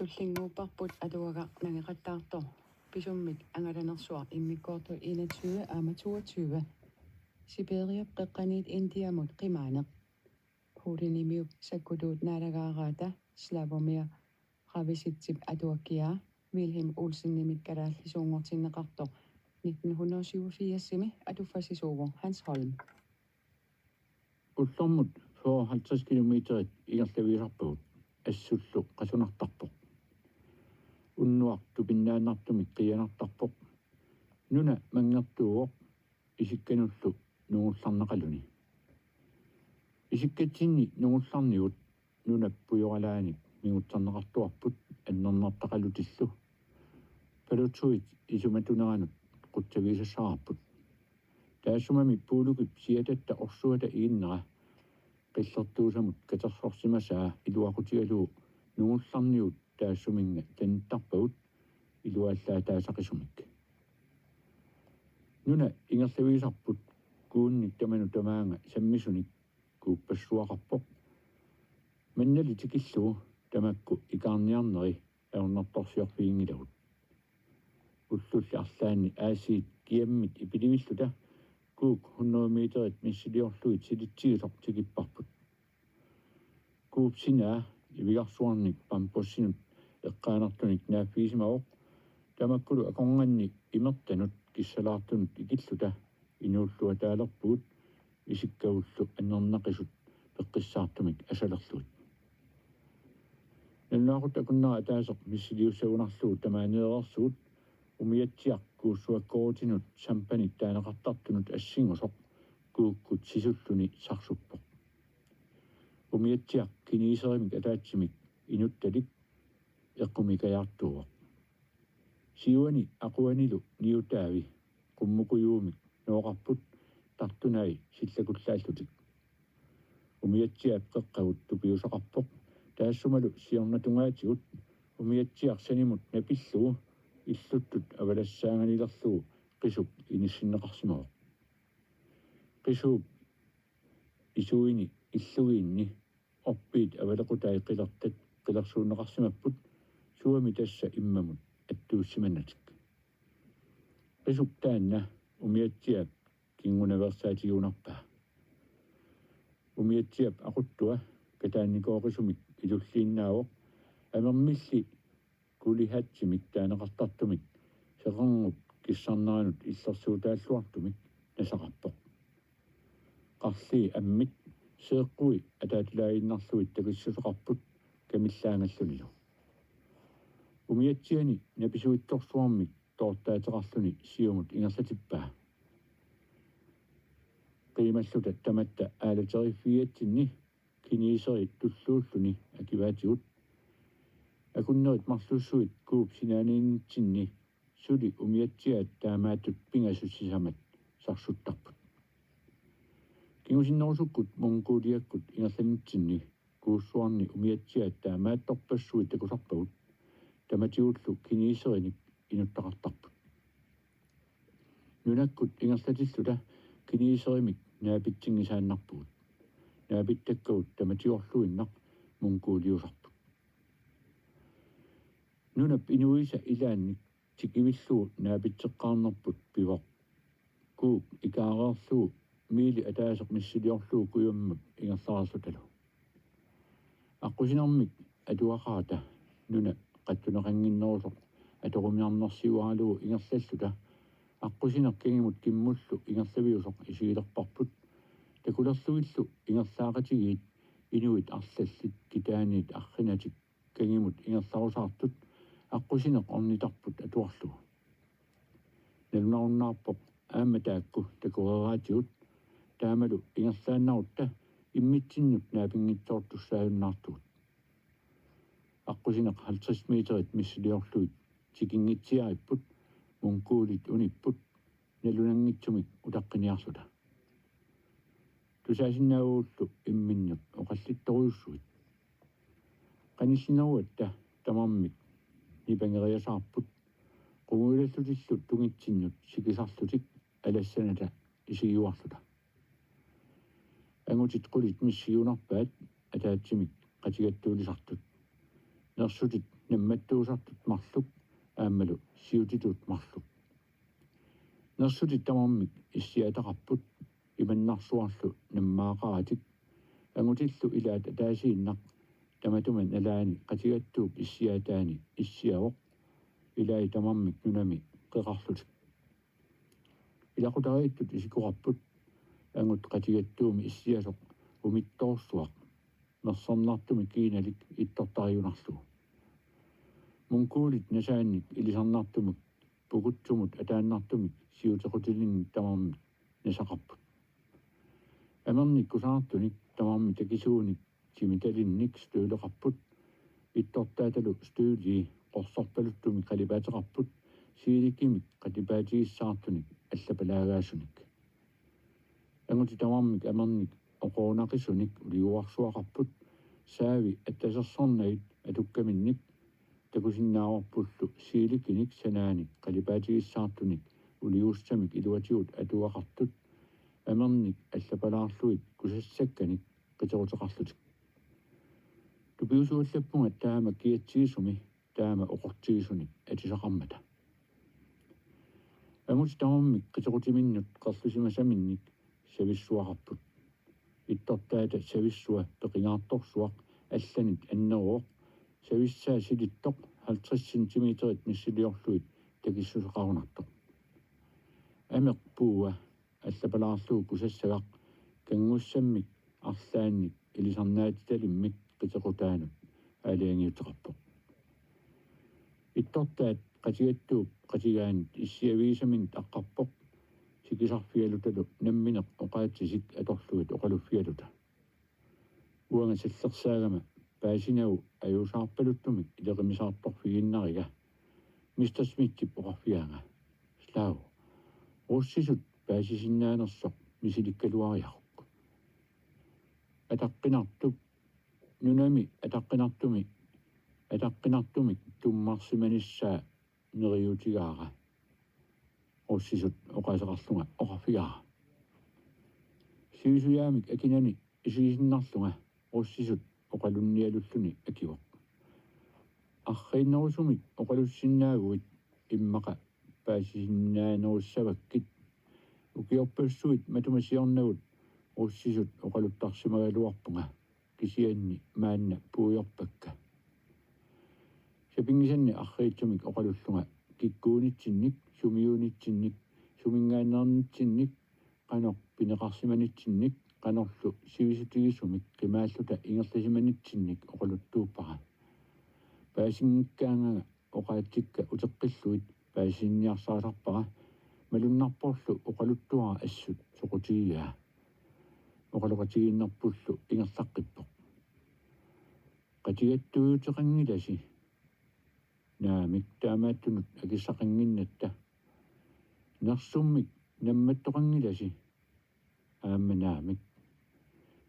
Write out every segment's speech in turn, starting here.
туллингууппарпут алуага нагеқаттаарто писуммик ангаланерсуар иммиккоорту 21 аама 22 Сибириап қеққаниит Индиамут қимаанеқ хулинимиуп саккулуут наалагаараата Славомир рависитсип атуаккиаа Вилхем Олсеннимит калааллисуунгортиннеқарто 1987-сими атуффасисууго Hans Holm уллормут 50 километрит игерлавиисарпугут ассуллу қасунартарпоқ уннуарту пиннааннартумик қиянартарпоқ нуна мангертууоқ исиккануллу нугулларнеқалуни исиккатсинни нугулларниут нунаппуйоралааник мигутсарнеқартуарпут аннернартақалутиллу палутсуит исуматунеранут қутсависассаарпут таассумами пуулугип сиататта орсуата ииннера qillortuusamut katersorsimasaa iluaqutigaluu nugullarniut taassumинга таннтарпагут илуаллаа таасақисумик нуна ингерлависарпут куунник таману тамаанга саммисуник кууппассуақарпоқ маннали тикиллуу тамакку икаарниарнери ауннарторсиорфиингилагут уллулли арлаани аасиит киаммит ипилимиллута кук 100 метрит миссилиорлуит силитсигисоқ тикиппарпут куупсинаа ивигарсуарник пампоссинут эққаанартуник нааффиисимаоқ тамаккулу аконганни имертанут киссалаартунут икиллута инууллуа таалерпуут исиккавуллу аннернақисут пеққиссаартумик асалерлуит наллаарут акуннера атаасеқ миссилиуссагунарлугу тамаанеерерсуут умиатсиақ кууссуаккоорутинут сампанит таанеқартартунут ассингусоқ кууккут сисуллуни сарсуппоқ умиатсиақ киниисеримик атаатсимик инутталик эққумикаяртуоқ сиуани ақуанилу ниутаави қуммукуюумик нооқарпут тартунай силлакуллааллутик умиатсиап қеққагут тупиусақарпоқ таассумалу сиорнатунгаатигут умиатсиақ санимут напиллуу иллуттут авалассаанганилерлугу қисуп иниссиннеқарсимавоқ қисууп исуини иллугиинни орпиит авалеқутай қилертат қилерсууннеқарсимаппут суами тасса иммамут аттууссиманатик қисуп таанна умиатсиап кингунаверсаатигунарпаа умиатсиап ақуттуа катааникооқисумик илуллииннаавоқ амермилли кулихатсимик таанеқартартумик сеқарнуп киссарнеранут иллерсуутааллуартумик насақарпоқ қарли аммит сеэққуи атаатилаиннарлуит такиссусеқарпут камиллаангаллунилу умиатсиани написуитторсуармик тоортаатеқарлуни сиумут ингерлатиппаа қималлута таматта аалатериффиатсинни киниисери туллууллуни акиваатигут акуннерит марлуссуит кууп синаанииннитсинни сули умиатсиаат таамаатут пингасуссисамат сарсуттарпут кингусиннерусуккут монголиаккут ингерланитсинни кууссуарни умиатсиаат таамаатторпассуит такусарпагут таматиуллу киниисериник инуттақартарпут нунаккут ингерлатиллута киниисеримик наапитсингисааннарпугут наапиттаккавут таматиорлуиннақ монголиусарпут нунап инуиса илаанник тикивиллуу наапитсеққарнерпут пивоқ куук икаареерлуу мили атаасеқ миссилиорлуу куйуммут ингерларерлуталу аққусинермик атуақаата нуна қаттунеқангиннерусоқ аторумиарнерсиуаалуу ингерлаллута аққусинеқкингимут киммуллу ингерлавиусоқ исигилерпарпут такулерлуиллу ингерлаақатигиит инуит арлаллит китааниит арринатик кангимут ингерларусаартут аққусинеқ орнитарпут атуарлугу налунаруннаарпоқ ааматаакку такурераатигут таамалу ингерлааннарутта иммитсиннут наапингитсоортуссааюннаартугут аққусинеқ 50 метрит миссилиорлуит тикингитсиариппут монголит униппут налунангитсумик утаққиниарсута тусаасиннаагууллу имминнут оқаллитторуйуссуит қаниллинеруатта тамармик нипангериасаарпут qumuilallutillут tungitsinнут sikisarlutik alassаната исигиуарлута ангутит qulit missiunarpaat атаатсимик qatigattuulisartut нерсутит намматтуусартут марлук ааммалу сиутитут марлук нерсути тамаммик иссиатақарпут иманнарсуарлу наммаақаратик ангутиллу илаат атаасииннақ таматуман налаани қатигаттууп иссиатаани иссиавоқ илаи тамаммик нунами қеқарлутик илақутарииттут исикуқарпут ангут қатигаттууми иссиасоқ умитторсуақ мерсарнартуми киналик иттортариунарлу мункуулит насаанник илисарнартумик пугутсумут атааннартумик сиутеқутилинник тамаммик насақарпут амерник кусаартуник тамамми такисууник тимиталинник стуулеқарпут иттортааталу стуули қорсорпалуттуми қалипаатеқарпут сииликкимик қатипаатигиссаартуник аллапалаагаасуник ангути тамаммик амерник оқоонақисуник улиуарсуақарпут саави аттасерсорнагит атуккаминник такусиннааварпуллу сииликкиник санааник қалипаатигиссаартуник улиуссамик илуатигут атуақартут амерник аллапалаарлуит кусассакканик қитерутеқарлутик тупиусуаллаппунга таама киатсигисуми таама оқортигисуник атисақармата амут тааммик қитерутиминнут қерлусимасаминник сависсуақарпут иттортаата сависсуа пеқингаарторсуақ алланит аннероо сависсаа силиттоқ 50 сантиметрит миссилиорлуит такиссусеқарунартоқ амеқ пууа аллапалаарлуу кусассагақ кангуссаммик арлаанник илисарнаатиталиммик қитеқутаанут аалиангиутеқарпоқ иттортаат қатигаттууп қатигаанит иссиавигисамин аққарпоқ сикисарфиалуталу намминеқ оқаатсисик аторлуит оқалуффиалута уанга саллерсаагама паасинау аюусаарпалуттумик илеқимисаарторфигиннарига мистер смитти оқарфиаanga слау руссисут паасисиннаанерсоқ мисиликкалуариарук атаққинартуп нунами атаққинартумик туммарсиманиссаа нериутигаара руссисут оқасеқарлунга оқарфигаа сиусуяамик акинани исигисиннарлунга руссисут оқалунниалуллуни акивоқ арриннерусумик оқалуссиннаагуит иммақа паасисиннаанеруссаваккит укиорпассуит матумасиорнагут руссисут оқалуттарсимагалуарпунга кисианни маанна пуйорпакка сапингисанни арриитсумик оқалуллунга киккуунитсинник сумиунитсинник сумингааннернитсинник qanor pineqarsimanitsinnik qanorlu sivisutigisumik qimaalluta ingerlasimanitsinnik oqaluttuuppara paasiнгиккаанга oqaatsikka uteqqilluit paasinniarsaasarpara malunnarporlu oqaluttuara assut soqutigiaa oqaluqatiginnerpullu ingerlaqqippoq qatigattuuteqangilasi naamik taamaattunut akissaqanginnatta nersummik намматтоқангиласи аамманаамик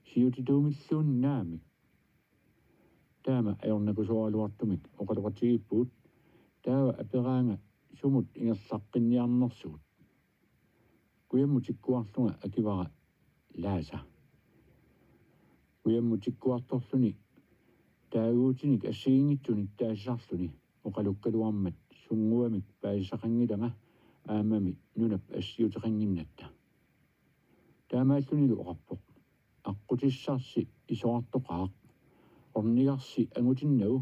сиутитуумиллуун наамик таама аёрнакусуалуартумик оқалоқатигиппут таава апераанга сумут ингерлаққинниарнерсуут куяммутиккуарлунга акивара лааса куяммутиккуарторлуни таагуутиник ассигингитсуник таассарлуни оқалуккалуармат сунгуамик паисақангилага аамами нунап ассиутеқангиннатта таамааллунилу оқарпоқ аққутиссарси исоартоқаақ орнигарси ангутиннау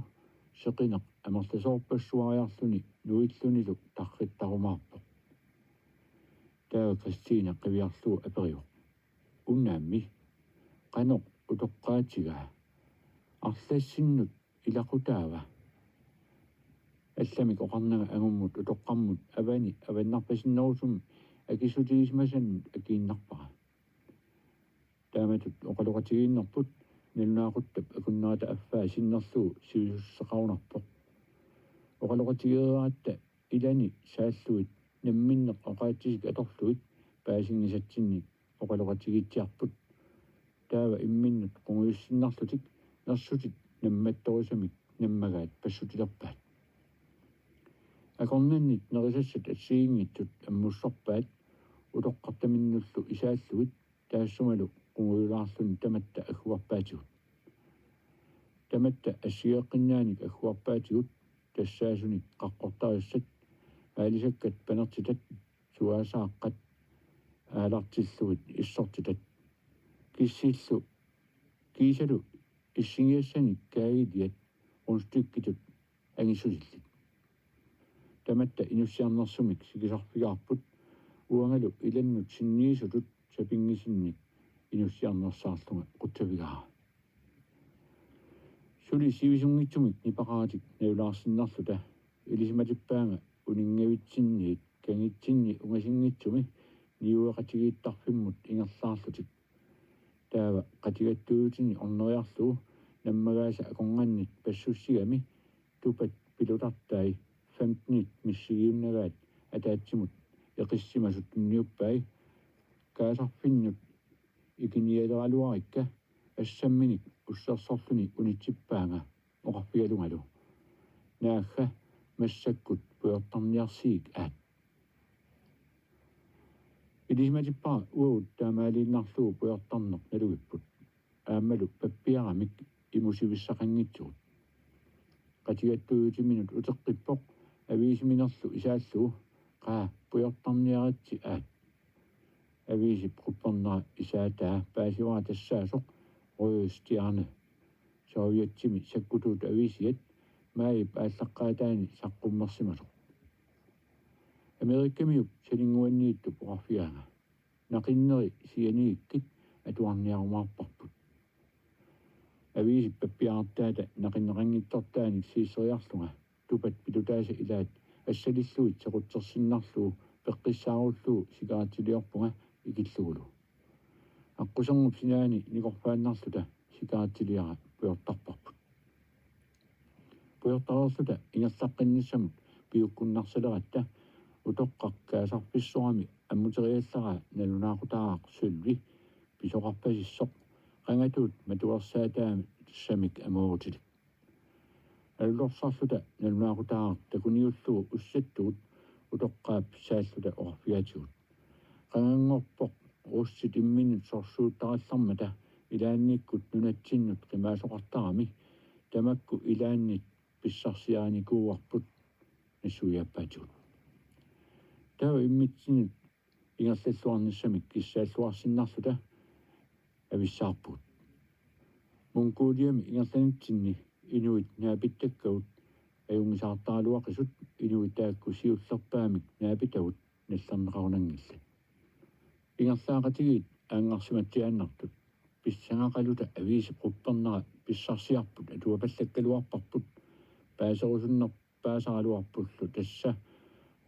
сеқинеқ амерласоорпассуариарлуни нуиллунилу тарриттарумаарпоқ таава кристина қивиарлуу апериоқ уннаамми қаноқ утоққаатигаа арлассиннут илақутаава алламик оқарнага агуммут утоққармут авани аваннарпасиннерусум акисутигисмасан акииннарпара тааматут оқалоқатигииннерпут налунаақуттап акуннаата аффаа синнерлуу сиусуссеқарунарпоқ оқалоқатигераатта илани сааллуит намминнеқ оқаатсисик аторлуит паасингисатсинник оқалоқатигитсиарпут таава имминнут қунгуйуссиннарлутик нерсутит намматторусамик наммагаат пассутилерпаат акорнаннит нерисассат ассигингитсут аммуссорпаат утоққартаминнуллу исааллуит таассумалу қунгуйулаарлун таматта агуарпаатигут Tamatta assiaqinnaani agguarpaatigut tassaasunit qaqqortariussat aalisakkat panertitat suasaaqqat aalartilluit issortitat kissillu kiisalu issingiassani kaagiliat unstukkitut angisusillit tamatta inussiarnersumik sikisarfigaarput uangalu ilannut sinniisutut sapingisinnik inussiarnersaarlunga quttavigaa suli sivisungitsumik nipaqaatik naulaarsinnarluta ilismatippaanga uningavitsinniit kangitsinni ungasingitsumi niueqatigiittarfimmut ingerlaarlutik taava qatigattuutini orneriarluu nammagaasa aqorngannit passussigami tupat pilutartai 15 missigiunnagaat ataatsimut eqissimasut niuppai kaasarfinnut ikinialeraluarikka assamminik ussersorluni unitsippaanga oqarfigalungalu naagga massakkut puertarniarsiik aat ilismatippaa uut taamaaliinnarluu puertarneq nalugipput aammalu pappiaramik imusivissaqanngitsugut qatigattuutiminut uteqqippoq aviisiminerlu isaallu qaa puertarniaratsi aat aviisip quppernera isaataa paasiuraa tassaasoq røstiarne sooviatsimi sakkutuut aviisiat maayip ааllaqqaataani saqqummersimasoq Amerikkamiup salinguanniittu poqarfiaanga naqinneri sianiikkit atuarniarumaarparput aviisip pappiartaata naqinneqanngittortaanik siisseriarlunga tupat pilutaasa ilaat assalilluit sequtsersinnarluu peqqissaarulluu sikaatiliorpunga ikillugulu аққусарнуп синаани никорфааннарлута сикаатсилиара пуйортарпарпут пуйортаарлута ингерлаққинниссамут пиуккуннарсалератта утоққақкаасарписсорами аммутериаллара налунаақутараақ сулви писоқарпасиссоқ қангатуут матуерсаатаами тассамик амуурутилик аллорсарлута налунаақутараақ такуниуллугу уссаттугут утоққаап сааллута орфиатигут қангангорпоқ руссит имминут сорсууттараллармата илаанниккут нунатсиннут қимаасоқартарами тамакку илааннит писсарсиааникууарпут нассуяаппаатигут таа иммитсинут ингерллуарниссамик киссааллуарсиннарлута ависсаарпут мункуулиами ингерланитсинни инуит наапиттаккавут аюнгисаартаалуақисут инуитаакку сиуллерпаамик наапитагут наллернеқарунангилла ингерлаақатигит аангарсиматсиааннартут писсангақалута авиисип қуппернера писсарсиарпут атуапаллаккалуарпарпут паасерусуннер паасаралуарпуллу тасса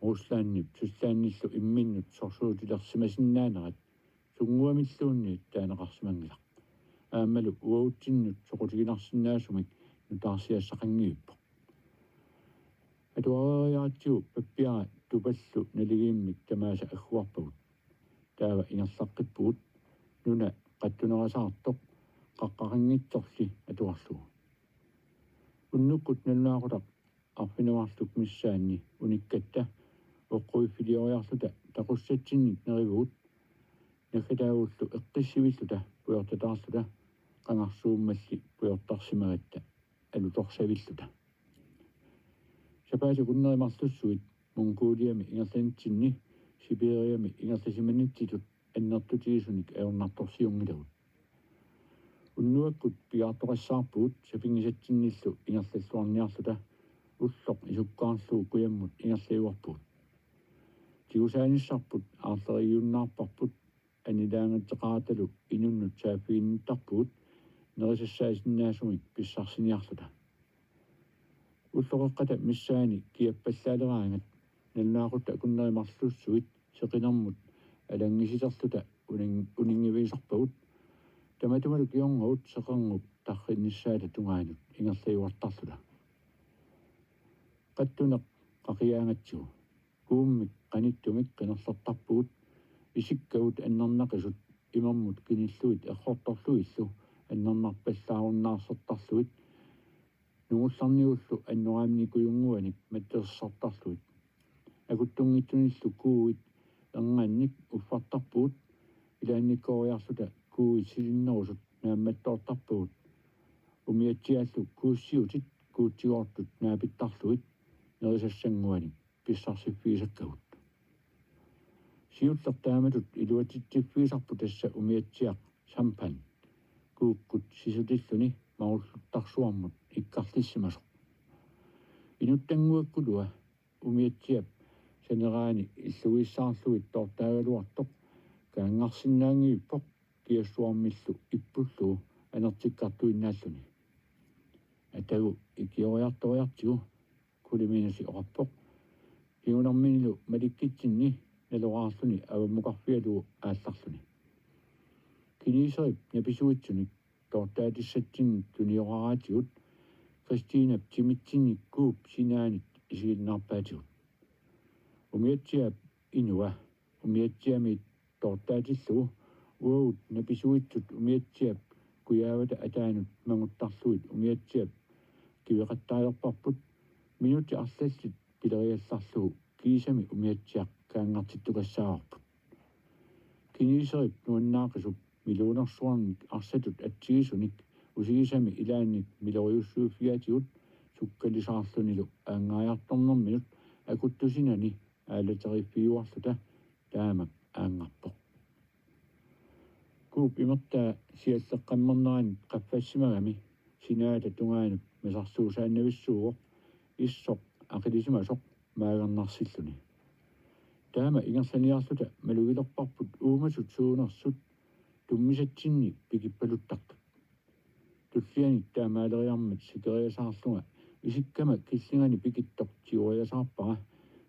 руслааннип суссаанниллу имминнут сорсуутилерсимасиннаанерат сунгуамиллуунниит таанеқарсимангилақ аамалу уаутсиннут соқутигинарсинаасумик нутаарсиассақангиуппо атуариаатсиу паппиара тупаллу налигииммик тамааса аггуарпагут таава ингерлаққиппугут нуна қаттунерасаартоқ қаққарангитсорли атуарлугу уннуккут налунаақутақ арфинуарлук миссаанни униккатта оққуиффилиориарлута тақуссатсинник неривугут нахатаагууллу эққиссивиллута пуйортатаарлута қангарсууммалли пуйортарсимагатта алуторсавиллута сапааса куннеримарлуссуит мункуулиами ингерланитсинни Сибириами ингерласиманитситут аннертутигисуник аернарторсиунгилагут уннуаккут пиарторассаарпуут сапингисатсинниллу ингерлаллуарниарлута уллоқ исуккаарлуу куяммут ингерлиуарпуут тигусааниссарпут аарлериюннаарпарпут анилаангатеқараталу инуннут саафииннтарпуут нерисассаасиннаасумик писсарсиниарлута уллоқеққата миссаани киаппаллаалераангат налнаақутта куннеримарлуссуит сеқинэрмут алангисилерлута унингивисарпагут таматумалу киорнгаут сеқарнуп тарриннссаата тунгаанут ингерлиуартарлута қаттунеқ қақиаангатсигу кууммик қаниттумик қинерлертарпугут исиккагут аннернақисут имермут киниллуит эққорторлуиллу аннернарпаллааруннаарсертарлуит нугулларниуллу аннураамникуюнгуаник маттерсартарлуит акуттунгитсуниллу кууит эрнгаанник уффартарпуут илаанниккоориарлута кууит силиннерусут наамматтоортарпугут umiatsiallu kuussiutit kuutsigoortut naapittarluit nerisassanguanik pissarsifiisakkagut siullertaamatut iluatittiffiisarpu tassa umiatsiaq sampan kuukkut sisutilluni marulluttarsuarmut ikkarlissimasoq inuttanguakkulua umiatsiap saneraani illuissaarluit tortaagaluartoq kaangarsinnaangiippoq kiassuarmillu ippullu anertikkartuinnaalluni atagu ikioriartoriartigu kuliminasi oqappoq kiunarminilu malikkitsinni naloraarluni avammuqarfialugu aallarluni kiniiserip napisuitsunik tortaatissatsinnik tunioqaraatigut Christina timitsinnikkuup sinaanit isiginnaarpaatigut umiatsiap inua umiatsiamit tortaatillugu uagut napisuitsut umiatsiap kuyaavata ataanut manguttarluit umiatsiap kiveqattaalerparput minuti arlallit pileriallarlugu kiisami umiatsiaq kaangartittukassaavarput kiniiserip nuannaaqisup miluunersuarnik arsatut atsiisunik usigisami ilaannik mileriussuuffiatigut sukkalisaarlunilu aangaajartornerminut akuttusinani aalateriiffiuarluta taamak aangarpoq kuup imertaa sialleqqammerneranit qaffassimagami sinaata tungaanut masarsuusaannavissuugoq issoq aqilisimasoq maagarnarsilluni taama ingerlaniarluta malugilerparput uumasut suunersut tummisatsinni pikippaluttartut tullianik taamaaleriarmat sikeriasaarlunga isikkama killingani pikittoq tiuariasaarpara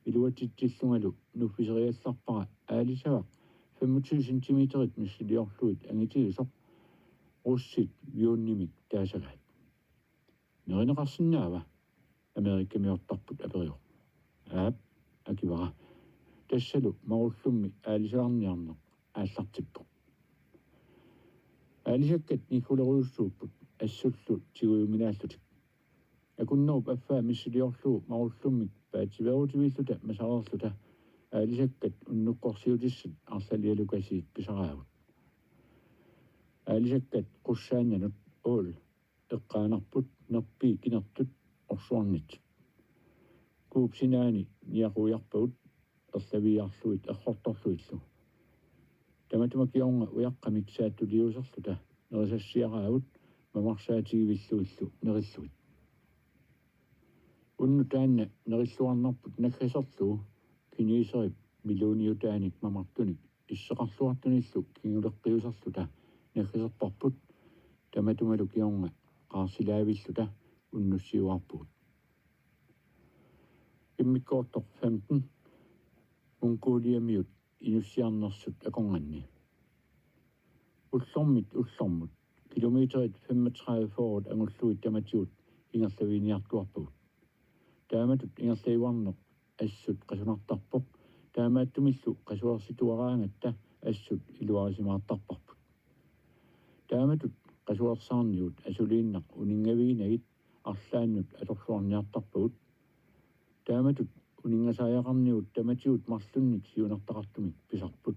iluatitsillungalu nuffiseriallarpara aalisavaq 25 centimeterit missiliorluit angitigisoq russit viunnimik taasagaat nerineqarsinnaava amerikkamiortarput aperior aap akivara tassalu marullummi aalisaarniarneq aallartippoq aalisakkat nigguleruussuupput assullu tiguuminaаллутик акуннеруп аффаа миссилиорлугу маруllуmmик паатсиверутивиллута масарерлута аалисаккат уннуккорсиутиссат арлалиалукасиит писараагут аалисаккат qussaannanut уул эққаанарпут нерпи кинертут орсуарнит куупсинаани ниақуярпагут ерлавиарлуит эрхорторлуиллу таматумакиорнга уяққамик сааттулиусерлута нерисассиараагут мамарсаатигивиллуиллу нериллуит унну таанна нериллуарнарпут наггасерлугу киниисерип милуниутааник мамартуник иссеқарлуартуниллу кингулеққиусерлута наггасерпарпут таматумалу киорнга qaarsilaavillута уннуссиуарпугут иммиккоортор 15 Mongoliamiut inussiarnersut akongannni ullormut kilometerit 35 forward angulluit tamatiut ingerlaviniartuarpugut taamatut ingerlavivarneq assut qasunartarpoq taamaattumillu qasuersituaraangatta assut iluarisimaartarparput taamatut qasuersaarniut asuliinnaq uningaviinagit арлааннут аторлуарниартарпагут тааmatut унингасааяқарниут таматиут марлунник сиунертақартумик писарпут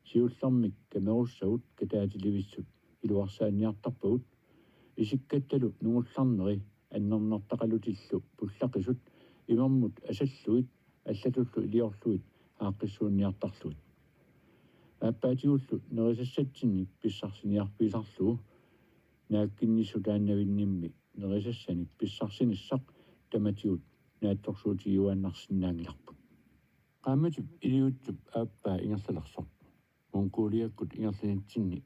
сиуллармик камеруссагут катаатиливиссут илуарсааниартарпагут исиккатталу нугулларнери аннернартақалутиллу пуллақисут имермут асаллуит аллатуллу илиорлуит ааққиссуунниартарлуит ааппаатигуллу нерисассатсинник писсарсиниарписарлугу нааккинниссутааннавиннимми нерисассаник писсарсиниссақ таматиут наатторсуутигиуаннарсинаангиларпут qaammatip iliutsup aappaa ingerlalersorp Mongoliakkut ingerlanitsinni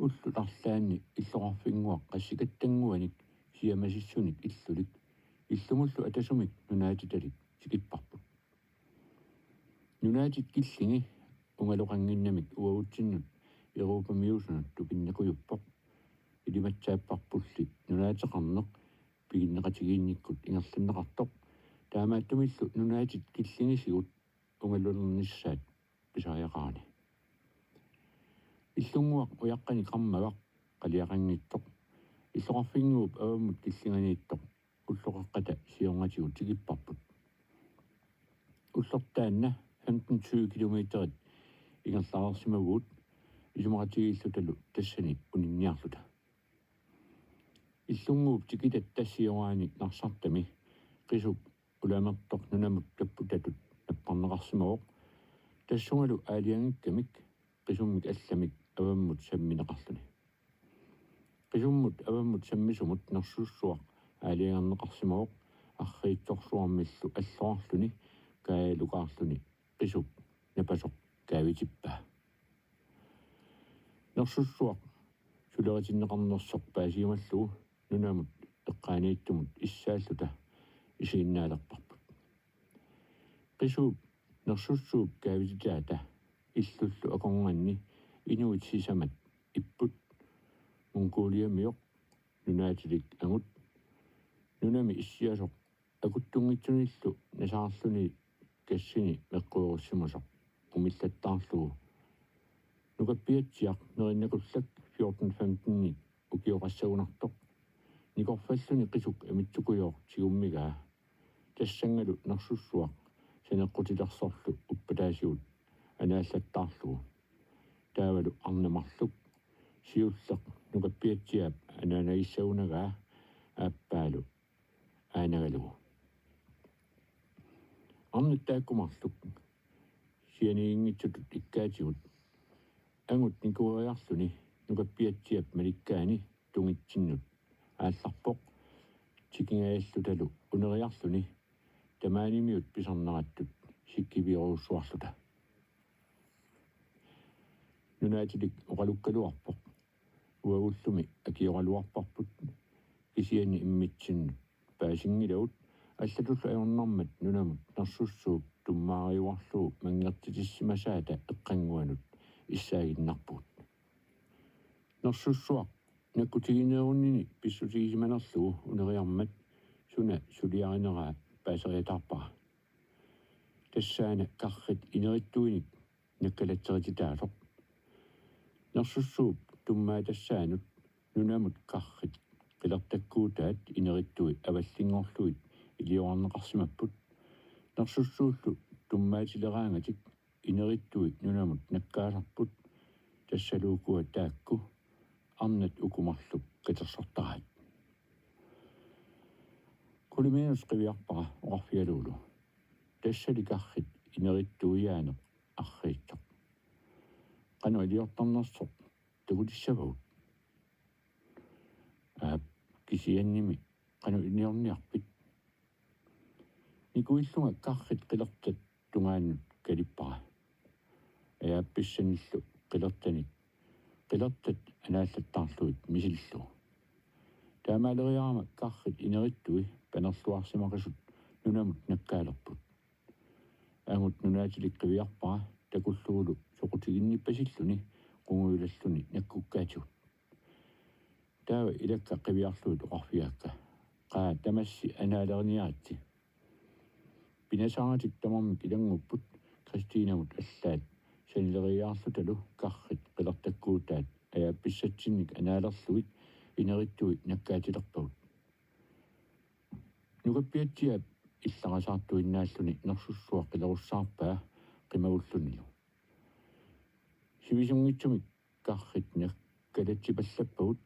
ullut arlaanni иллоqarfinguaq qassikattannguanik siamasissunik illulik illumullu atasumik nunaatitalik sikipparput nunaatit killingi ungaloqanginnamik uagutsinnut Europa-miusunut tukinnaquyuppoq ilimatsaapparpulli nunaateqarneq piginneqatigiinnikkut ingerlanneqartoq taamaattumillu nunaatit killingisigut ungalulernissaat pisariaqaani иллунгуақ уяққани қармагақ қалиақангитtoq иллоқарфингууп аваммут киллинганииттоқ уллоқаққата сиорнатигут тигиппарпут уллертаанна 15-20 километерит ингерлаарсимагуут исумақатигииллуталу тассани унинниарлута иллунгууп тикитат тассиораани нарсартами qisup ulamertoq nunamut tapputatut napparneqarsimavoq тассунгалу аалиангиккамик qisummik алламик аваммут самминеқарлуни qisumмут аваммут саммисумут нерсуссуақ аалиангернеқарсимавоқ арриитсорсуармиллу аллоарлуни каалукаарлуни qisup напасоқ каавитиппаа нерсуссуақ сулеритиннеқарнерсоқ паасиумаллугу нунамут эққаанииттумут иссааллута исииннаалерпарпут qisup нерсуссууп каавититаата иллуллу акорнганни инуит сисамат иппут Mongolia-miok nunaatilik angut nunami issiasoq akuttungitsunillu nasaarluni kassini meqquurussimusoq umillattaarlugu nukappiatsiaq nerinnakullak 14-15 ukioqassagunartoq nikorfalluni qisuk amitsukuyoq sigummigaa tassangalu nersussuaq saneqqutilersorlu uppataasiut anaallattaarlugu taavalu arnamarluk siulleq nukappiatsiaap anaanaissaunagaa aappaalu aanagalugu arnittaakkumarluk sianiingitsutut ikkaatigut angut nikuariarluni nukappiatsiaap malikkaani tungitsinnut aallarpoq tikingaallutalu uneriarluni tamaanimiut pisarnerattut sikkiviruussuarluta nunaatilik oqalukkaluarpoq uagullumi akioraluarparput kisiani immitsinnut paasingilaut аллатуллу аёрнармат нунамут нерсуссууп туммаариуарлуу мангертитиссимасаата эққангуанут иссаагиннарпут нерсуссуақ наккутигинееруннини писсутигисиманерлугу унериармат суна сулиаринераа паасериатарпара тассаана каррит инериттуиник наккалатсерититаасоқ нерсуссууп туммаа тассаанут нунамут каррит qillertakkuutaat inerittui аваллингорлуит илиорнеқарсимаппут нерсуссууллу туммаатилераангатик инериттуи нунамут наккааларпут тассалуукуа таакку арнат укумарлук қитерсортараат кулимиус қивиарпара оқарфиалуулу тассаликаррит инериттуиаанеқ арриитсоқ қану илиортарнерсоқ тагутиссавагут кисианними qanu iniorniarpit nikuillunga karrit qilertat tungaannut kalippara aappissanillu qilertanik qilertat anaallattaarluit misillu taamaaleriarama karrit inerittui panerluarsimaqisut nunamut nakkaalerput angut nunaatilik qiviarpara takulluulu soqutiginnippasilluni qunguilalluni nakkukkaatigut taava ilakka qiviarluut oqarfiaakka qaa tamassi anaalerniaatsi pinasaratik tamarmik ilangupput Kristiinamut allaat sanileriaarlutalu karrit qilertakkuutaat ajaappissatsinik anaalerluit inerittuit nakkaatilerpagut nukappiatsiaap илларасаартуиннааллуни нерсуссуа қилеруссаарпаа қимагуллунилу сивисунгитсумик каррит наккалатсипаллаппагут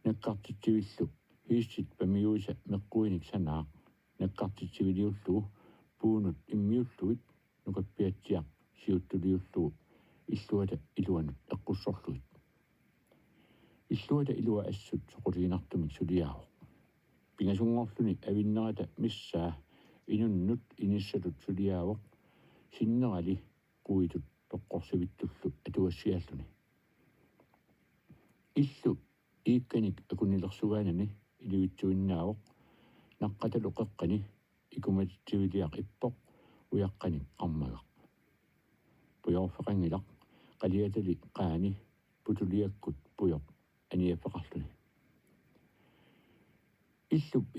наккартитсивиллу хииссит памиуиса меққуиник санаа наккартитсивилиуллугу пуунут иммиуллуит нукаппиатсиақ сиуттулиуллугу иллуата илуанут эққуссорлуит иллуата илуа ассут соқулигинартумик сулиаавоқ пингасунгорлуни авиннерата миссаа инуннут иниссалут сулиаавоқ синнерали куитут тоққорсивиттуллу атуассиааллуни иллу иикканик акунилерсугаанани иливитсуиннаавоқ наққаталу қеққани икуматсивилиақ иппоқ уяққаник қармагақ пуйорфеқангилақ қалиатали qaani путулиаккут пуйоқ аниафеқарлуни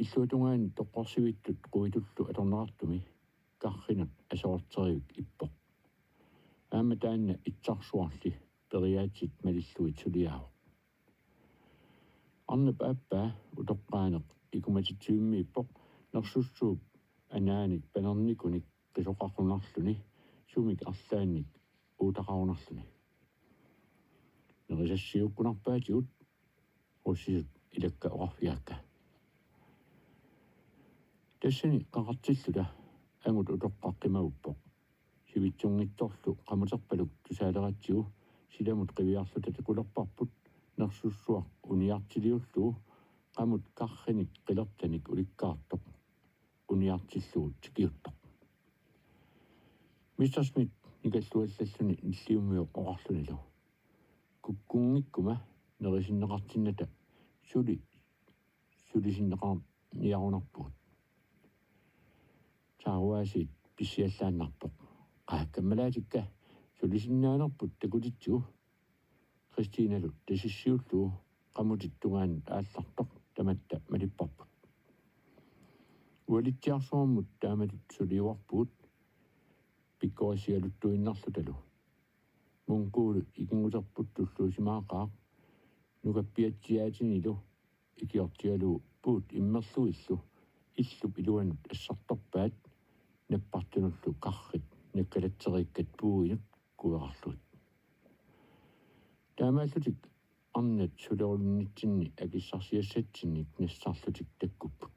иллуатунгаани тоққорсивиттут қуитуллу аторнеқартуми карринут асоортеривик иппоқ аама таанна итсарсуарли периаатсит малиллуит сулиаавоқ арнап ааппаа утоққаанеқ икуматитсуимми иппоқ нерсуссууп анааник панерникуник қисоқарнарлуни сумик арлаанник уутақарунарлуни нерисассиуккунарпаатигут руссисут ilakka oqarfiakka тассани qaqartillula анgut утоққаққимагуппоқ сивитсунгитторлу qamутерпалук тусаалератсигу силамут қивиарлу татикулерпарпут нерсуссуақ униартилиуллуу qamut qarrinik qilertanik ulikkaartoq униартиллугу тикиуттоқ Mr. Smith никаллуаллаллуни ниллиуммиу оқарлунилу куккунгиккума нерисиннеқартинната сулисиннеқар ниарунарпугут тааруасит писсиаллааннарпоқ qaakkamalatikka сулисиннаанерпут такутитсигу Кристиналу тасиссиуллуу qamutittунгаан ааллартоқ таматта малиппарпут уалитсиарсуармут тааматут сулиуарпугут пиккорисигалуттуиннарлуталу мункуулу икингутерпуттуллуусимаақаа нукаппиатсиаатинилу икиортигалу пуут иммерлуиллу иллуп илуанут ассарторпаат наппартунуллу қаррит наккалатсериккат пууинут куерарлут таамааллутик арнат сулерулуннитсинни акиссарсиассатсинник нассарлутик таккуппут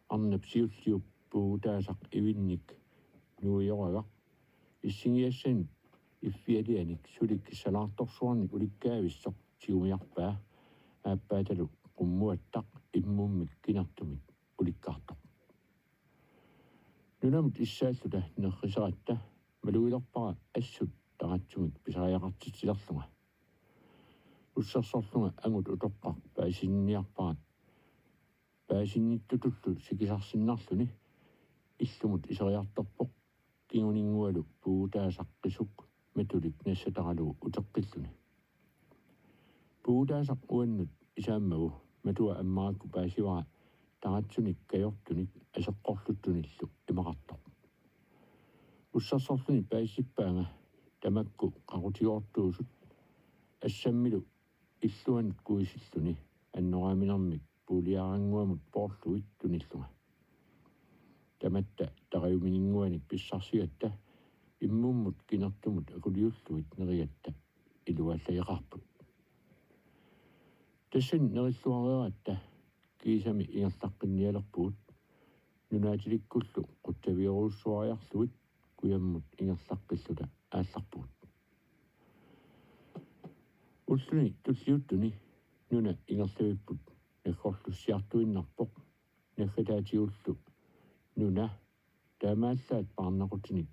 арнап сиуллиуп пуугутаасақ ивинник нуиорага иссингиассан иффиалианик сулик салаарторсуарник уликкаависсоқ тиумиарпаа ааппааталу qummuattaq immummik kinartumik ulikkaartoq нунамут иссааллута неррисератта малуилерпара ассут таратсумик писариақартитсилерлунга уссерсорлунга ангут утоққар паасинниарпарат паасинниттутуллу сикисарсиннарлуни иллумут исериарторпоқ кингунингуалу пуутаасаққисук матулик нассатаралу утеққиллуни пуутаасақ уаннут исааммагу матуа аммаакку паасивара таратсуник каёртуник асеққорлуттуниллу имақартоқ уссерсорлуни паассиппаанга тамакку қақутиортуусут ассаммилу иллуанут куисиллуни аннорааминермик пулиарангуамут поорлуит туниллунга таматта тариуминингуаник писсарсигатта иммуммут кинертумут акулиуллуит нериатта илуаллаиқарпут тассан нериллуариаратта кисами ингерлаққинниалерпуут нунаатиликкуллу қуттавиоруссуариарлуит куяммут ингерлаққиллута аалларпуут уллуни туллиуттуни нуна ингерлавиппут наггорлуссиартуиннарпоқ наггатаатиуллу нуна таамааллаат парнақутиник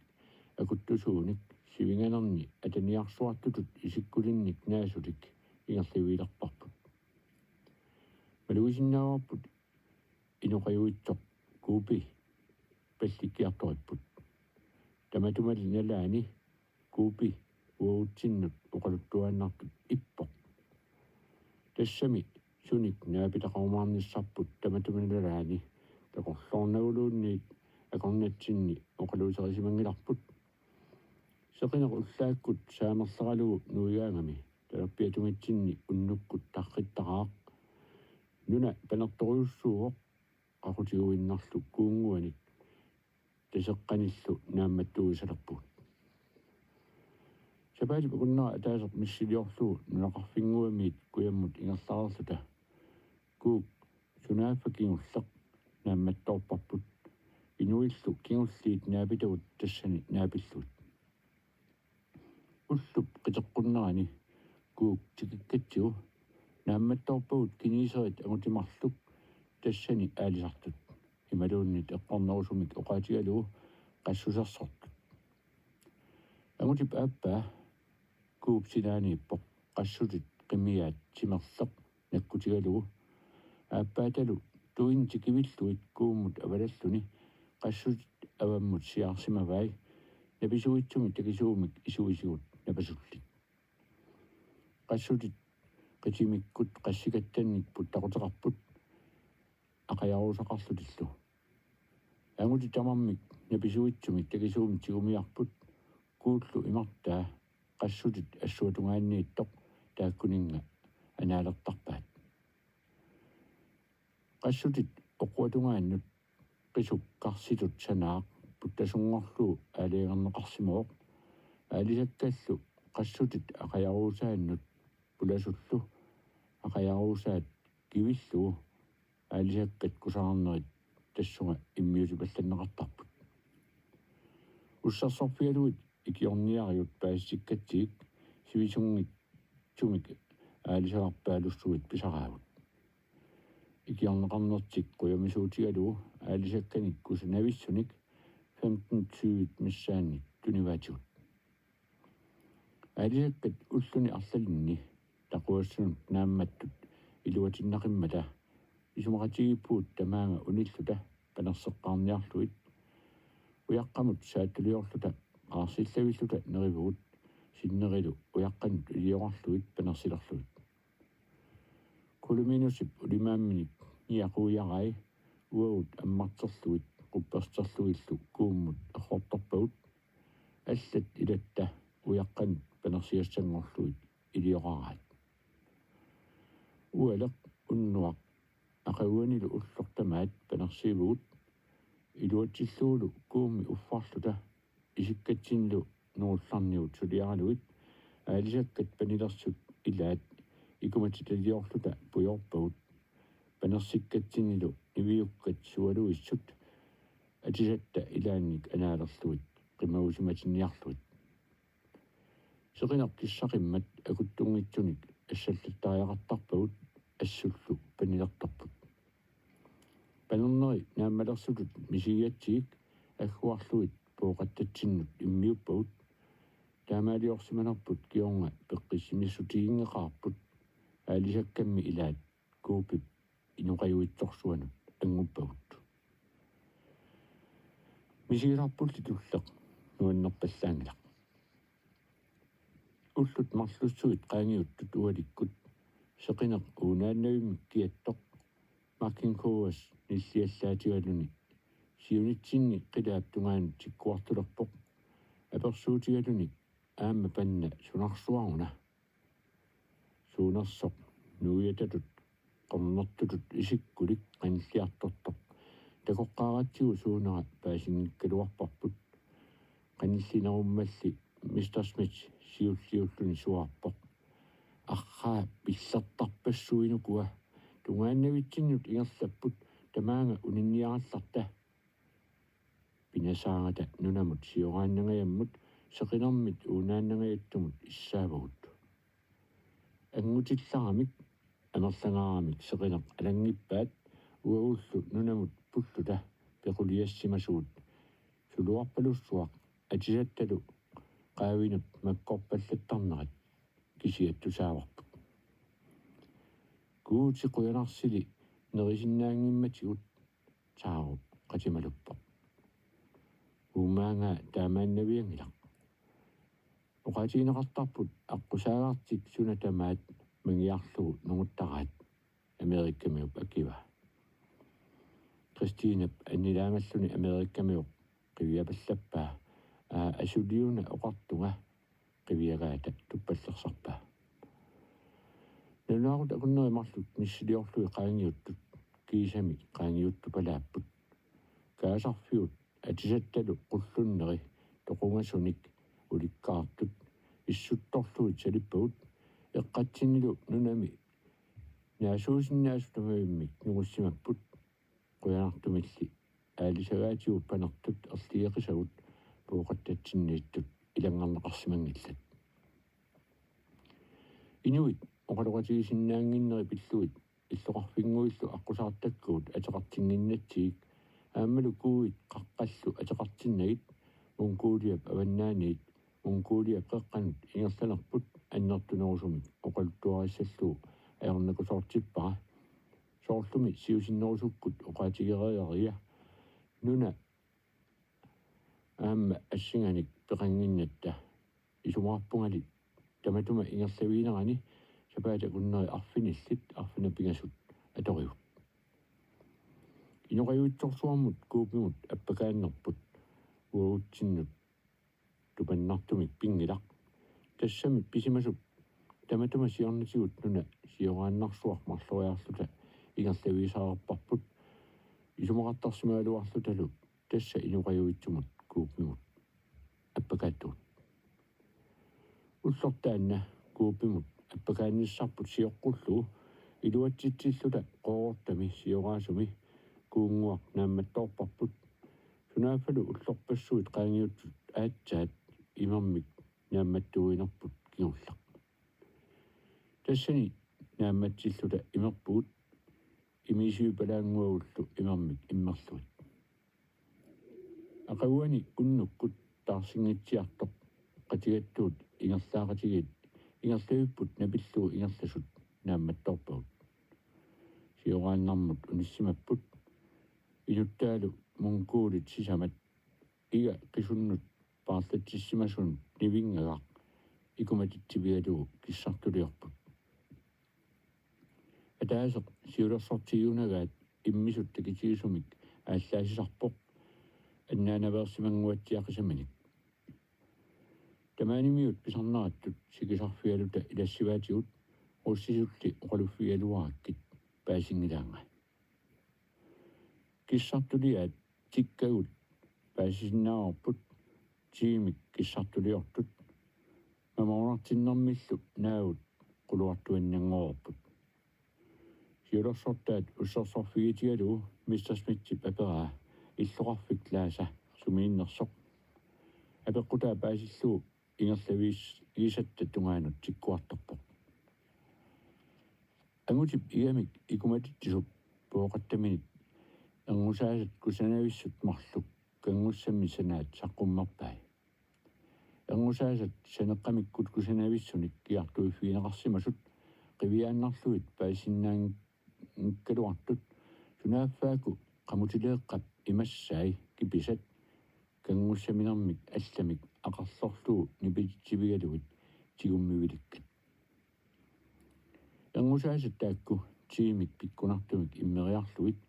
акуттусууник сивинганерни атаниарсуартутут исиккулинник наасулик ингерлавилерпарпут малуисиннааварпут инуқаюитсоқ куупи палликкиарториппут таматумали налаани куупи уутсиннут оқалуттуааннартут иппоқ тассами суник наапитақармаарниссарпут таматуманалаани такорлоорнагулуунниит акорнатсинни оқалуусерисимангиларпут сеқинеқ уллааккут саамерлералугу нуигаангами талерпиатунгатсинни уннуккут тарриттараақ нуна панерторуйуссууоқ қақутигуиннарлу куунгуаник тасеққаниллу наамматтугисалерпут сапаали пакуннера атаасеқ миссилиорлугу нунақарфингуамиит куяммут ингерлаарерлута куук сунааффа кингуллеқ наамматторпарпут инуиллу кингуллиит наапитагут тассани наапиллут уллуп қитеққуннерани куук тикиккатсигу наамматторпагут кинисерит агутимарлук тассани аалисартут ималууннит эққорнерусумик оқаатигалугу qassусерсортут агутип ааппаа кууп силаанииппоқ qassутит қимиаат симерлеқ наккутигалугу ааппааталу туин тикивиллуит кууммут авалаллуни qassутит аваммут сиарсимавай написуитсуми такисуумик исуисигут напасуллит qassутит qitимиккут qassикаттанникпут тақутеқарпут ақаярусақарлутиллу агути тамармик написуитсумик такисуум тигумиарпут кууллу имартаа qassутит ассуатунгааннииттоқ тааккунинга анаалертарпаат qassутит оқуатунгааннут qisukkarситут санаақ путтасунгорлу аалиернеқарсимооқ аалисаккаллу qassутит ақаярусааннут пуласуллу ақаярусаат kivilluu aalisakkat kusarnerit tassunga immiusipallanneqartarput ussarsorpialuit ikiorniariut paassikkatiik sivisungit tumik aalisalarpaalussuit pisaraavut ikiorneqarnertik quyamisuutigaluu aalisakkanik kusunavissunik 15-20 missaannik tunivaatigut aalisakkat ulluni arlalinni taquassunut naammattut iluatinnaqimata isumaqatigippuut tamaanga unilluta panerseqqaarniarluit uyaqqamut saattuliorluta qaarsillavilluta nerivugut sinnerilu uyaqqanut iliorarluit panersilerluit kuluminusip ulimaamminik niaquuyarai uagut ammarterluit quppersterluillu kuummut errortorpagut аллат илатта уяққан панерсиассангорлуит илиораараат уалеқ уннуақ ақауанилу уллортамаат панерсиивгут илуатсиллуулу куумми уффарлута исиккатсинлу нуулларниут сулиаралуит аалисаккат панилерсут илаат икуматиталиорлута пуйорпагут панерсиккатсинилу ивиуккат суалуиссут атисатта илаанник анаалерлуит qimagusumatinnniarluit seqinaq kissaqimmat akuttunngitsunik ассаллаттариақартарпагут ассуллу панилертарпут панернери нааммалерсутут мисигиатсигик аггуарлуит пооқаттатсиннут иммиуппагут таамаалиорсиманерпут киорнга пеққиссимиссутигингеқарпут аалисаккамми илаат куупип инуқаюитсорсуанут ангуппагут мисигиларпулти туллеқ нуаннерпаллаангилақ уллут марлуссуит qaangiuttut ualikkut seqinaq uunaannavimik kiattoq makkinkouas nilliallaatigaluni siunitsinni qilaap tungaanut sikkuartulerpoq apersuutigaluni aamma panna sunarsuaruna suunersoq nuuyatatut qornertutut isikkulik qanilliartortoq takoqqaaratsigu suunera paasingikkaluarparput qanillinerummalli Mr. Smith siulliulluni suarpoq арраа пиллертарпассуинукуа тунгааннавитсиннут ингерлаппут тамаанга унинниаралларта пинасаагата нунамут сиорааннагиаммут сеқинэрмит uunaannagayattумут иссаавагут ангутилларамик амерлангаарамик сеқинеқ алангиппаат уауллу нунамут пуллута пеқулиассимасуут сулуарпалуссуақ атисатталу qaawinut makkorpallattarnerat kisiattусааварпут куути қуянарсили нерисиннаангимматигут таару qatimaluppa уумаанга таамааннавиангилақ оqatiинеқартарпут аққусаагаартик сунатамаат мангиарлугу нугуттараат америккамиуп акива кристинап аннилаангаллуни америккамиуп қивиапаллаппаа асулиуна оқартунга qiviyagaata tuppallersarpa нунаарут акуннеримарлут миссилиорлуи qaangiuttut kiisami qaangiuttupalaapput kaasarfiut атисатталу qullunneri toqungassunik ulikkaartut issuttorluit salippagut eqqatsinnilu nunami naasuusinnaasutamavimmik nugussimapput quyanartumilli aalisagaatigu panertut erlieqisagut puuqattatsinniittut илангарнеқарсимангиллат инуит оқалуqatigisinnaanginneri pilluit иллоқарфингуиллу аққусаартаккуут атеқартингиннатсигик ааммалу кууит қаққаллу атеқартиннагит мунгуулиап аваннааниит мунгуулиап қеққанут ингерланерпут аннертунерусумик оқалтуариссаллуу аернакусоортиппара соорлуми сиусиннерусуккут оқаатигериария нуна аама ассинганик пеқангиннатта исумаарпунгалит таматума ингерлавиинерани сапаата куннери арфиниллит арфина пигасут аториут иноқаюитсорсуармут куупимут аппакааннерпут уутсиннут тупаннартумик пингилақ тассамит писимасуп таматума сиорнатигут нуна сиорааннарсуар марлуриарлута ингерлавиисаарпарпут исумақартарсимаалуарлуталу тасса иноқаюитсумут куупимут аппакааттуут уллортаанна куупимут аппакааниссарпут сиоққуллу Iluatsitsilluta qoortami siorasumi kuunguaq naammattorparput sunaafalu ullorpassuit qaangiuttut aatsaat imammik naammattuinerput kigullaq tassani naammatsilluta imerpuut imisiupalaanguagullu imammik immerluit aqaguani unnukkut taarsingitsiartoq qatigattuut ingerlaaqatigit ingerlavipput napilluu ingerlasut naammattorpaut siорааннармут униссимаппут илуттаалу мункуулит сисамат ига qisunnut paarlatsissimasun nivingagaq ikumatitsivиалугу киссартулиорпут атаасеқ сиулерсортигиунagaат иммисут такитигисумик ааллаасисарпоқ аннаанаверсимангуатсиақисаманик тамаанимиут писарнераттут сикисарфиалута илассиваатигут руссисулли оқалуффиалуараккит паасингилаанга киссартулиаат тиккагут паасисиннаарпут тиимик киссартулиортут мамаорнартиннэрмиллу наагут quluartuannanngorput сиулерсортаат уссерсорфигитигалуу мистер смитсип апераа иллоқарфик лааса сумииннерсоқ апеққутаа паасиллуу ингерлавиис игисатта тунгаанут тиккуарторпоқ ангутип иамик икуматиттисуп пооқаттаминит ангусаасат кусанависсут марлук кангуссамми санаат саққуммерпай ангусаасат санеққамиккут кусанависсуник киартуиффигинеқарсимасут қивиааннарлуит паасиннаан калуартут сунааффааку qamutileeqqap imassaai kipisat kangussaminarmik allamik aqarlorluu nipititivigaluit tigummivilikkat angussaasat taakku tiimik pikkunartumik immeriarluit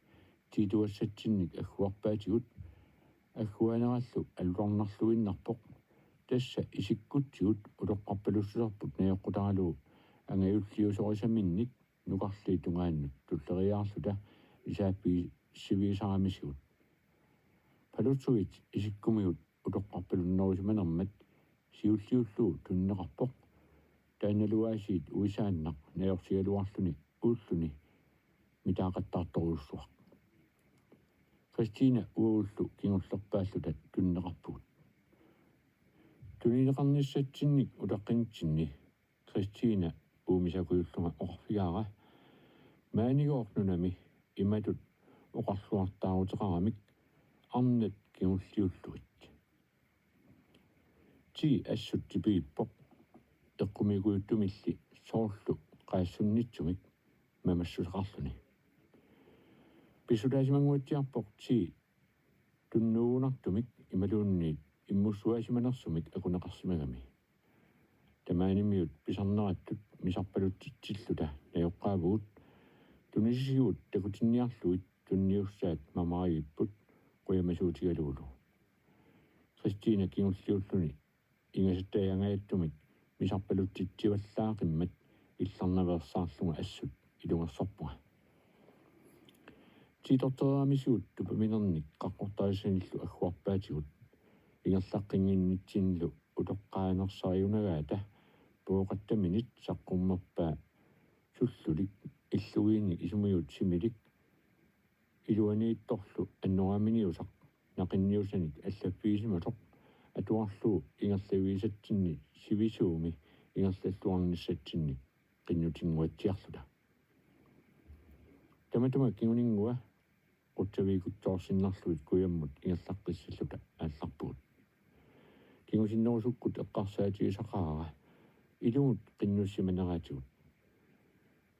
tiituassatsinnik agguarpaatigut agguanerallu alluarnarluinnarpoq tassa isikkuttigut uloqqarpalussulerput najoqqutaralu angayulliusorisaminnik nuqarliitungaannut tulleriaarluta isaappi siviisaaramisigut palutsuit isikkumiut utoqqarpalunnerisimanermat siulliulluu tunneqarpoq taannaluaasiit uisaannaq najorsigaluarluni uulluni mitaaqattaartoruussuaq Christina uullu kingullerpaallutat tunneqarpugut tunileqarnissatsinnik utaqqintsinni Christina uumisakuyullunga oqarfigaara maanigoornunami imatut oqarluartaaruteqaramik arnat kingulliulluit ti assut tipiippoq eqqumiguuttumilli soorlu qaassunnitsumik mamassuleqarluni pisulaasimanguatiarpoq ti tunnuunartumik imaluunniit immussuaasimanersumik akuneqarsimagami tamaanimiut pisarnerattut misarpaluttitsilluta najoqqaavugut tunisisigut takutinniarluit tunniussaat mamaayipput quyamasuutigaluulu Christina kingulliulluni ingasattaayangaattumik misarpaluttitsivallaaqimmat illarnaversaarlunga assut ilungersorpunga tiitorteraamisuut tupaminernik qaqqortaasanillu agguarpaatigut ingerlaqqinginnitsinlu utoqqaanersariunagaata pooqattaminit saqqummerpaa sullulik иллугиинник исумиут симилик илуаниитторлу аннорааминиусақ нақинниусаник аллаффигисимасоқ атуарлуу ингерлавиисатсинни сивисууми ингерллуарниссатсинни qinнутингуатсиарлута таматума киунингуа qutsaviikuttoorsinnarluit kuyamмут ингерлаққиссаллута аалларпугут кингусиннерусуккут эққарсаатигисақарара илумут qinнуссиманераатигут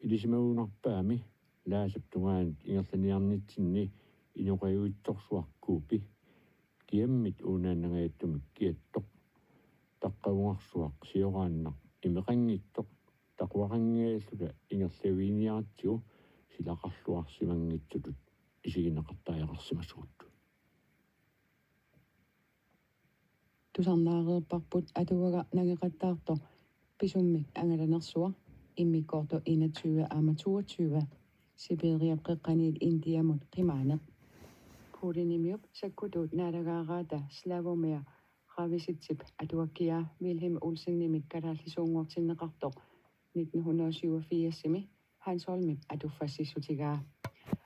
илисимагунарпаами лаасап тунгаанит ингерланиарнитсинни инуқаюитсорсуаркуупи киаммит uunaannagaattumik kiattoq таqqавунгарсуақ сиорааннақ имеқангиттоқ тақуақангиаллута ингерлавиниаратсигу силақарлуарсимангитсутут исигинеқартааяқарсимасуут тусарнаареерпарпут атуага нагеқаттаарто писуммик ангаланерсуа иммиккорто 21 ама 22 Сибириап қеққаниит индиамут қимаанеқ пулинимиуп саккутуут наалагаараата славомеа рависитсип атуаккиа Вилхем Олсеннимик калааллисуунгортиннеқартоқ 1987-сими Hans Holmip atufassissutigaa